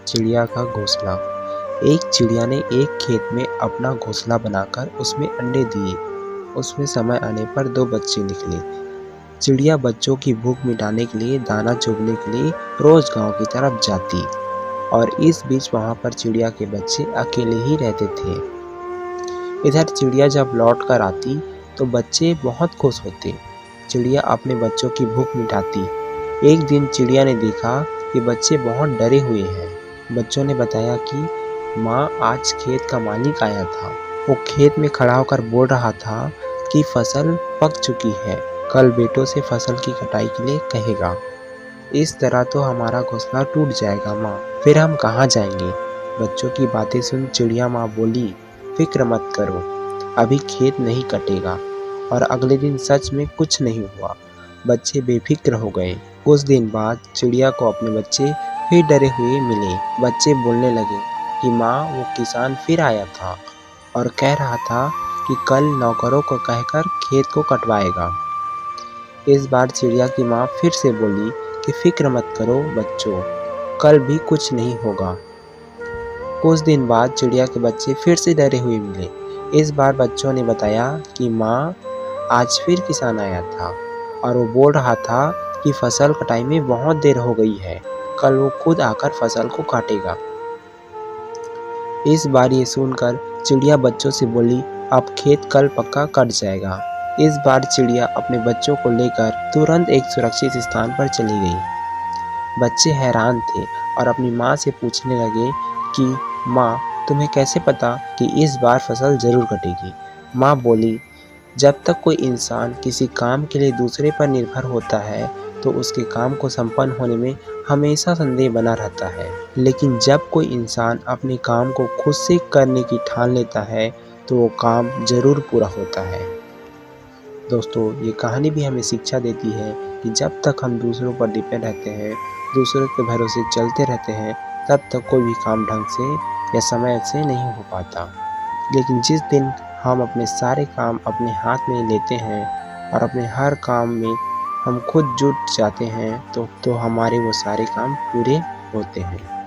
चिड़िया का घोंसला। एक चिड़िया ने एक खेत में अपना घोंसला बनाकर उसमें अंडे दिए। उसमें समय आने पर 2 बच्चे निकले। चिड़िया बच्चों की भूख मिटाने के लिए दाना चुगने के लिए रोज गांव की तरफ जाती और इस बीच वहां पर चिड़िया के बच्चे अकेले ही रहते थे। इधर चिड़िया जब लौट कर आती तो बच्चे बहुत खुश होते। चिड़िया अपने बच्चों की भूख मिटाती। एक दिन चिड़िया ने देखा कि बच्चे बहुत डरे हुए हैं। बच्चों ने बताया कि माँ, आज खेत का मालिक आया था। वो खेत में खड़ा होकर बोल रहा था कि फसल पक चुकी है, कल बेटों से फसल की कटाई के लिए कहेगा। इस तरह तो हमारा घोंसला टूट जाएगा माँ, फिर हम कहाँ जाएंगे। बच्चों की बातें सुन चिड़िया माँ बोली, फिक्र मत करो, अभी खेत नहीं कटेगा। और अगले दिन सच में कुछ नहीं हुआ। बच्चे बेफिक्र हो गए। कुछ दिन बाद चिड़िया को अपने बच्चे फिर डरे हुए मिले। बच्चे बोलने लगे कि माँ, वो किसान फिर आया था और कह रहा था कि कल नौकरों को कहकर खेत को कटवाएगा। इस बार चिड़िया की माँ फिर से बोली कि फिक्र मत करो बच्चों, कल भी कुछ नहीं होगा। कुछ दिन बाद चिड़िया के बच्चे फिर से डरे हुए मिले। इस बार बच्चों ने बताया कि माँ, आज फिर किसान आया था और वो बोल रहा था कि फसल कटाई में बहुत देर हो गई है, कल वो खुद आकर फसल को काटेगा। इस बार ये सुनकर चिड़िया बच्चों से बोली, अब खेत कल पक्का कट जाएगा। इस बार चिड़िया अपने बच्चों को लेकर तुरंत एक सुरक्षित स्थान पर चली गई। बच्चे हैरान थे और अपनी माँ से पूछने लगे कि माँ, तुम्हें कैसे पता कि इस बार फसल जरूर कटेगी। माँ बोली, जब तक कोई इंसान किसी काम के लिए दूसरे पर निर्भर होता है तो उसके काम को संपन्न होने में हमेशा संदेह बना रहता है, लेकिन जब कोई इंसान अपने काम को खुद से करने की ठान लेता है तो वो काम जरूर पूरा होता है। दोस्तों, ये कहानी भी हमें शिक्षा देती है कि जब तक हम दूसरों पर डिपेंड रहते हैं, दूसरों के भरोसे चलते रहते हैं, तब तक कोई भी काम ढंग से या समय से नहीं हो पाता। लेकिन जिस दिन हम अपने सारे काम अपने हाथ में लेते हैं और अपने हर काम में हम खुद जुट जाते हैं तो हमारे वो सारे काम पूरे होते हैं।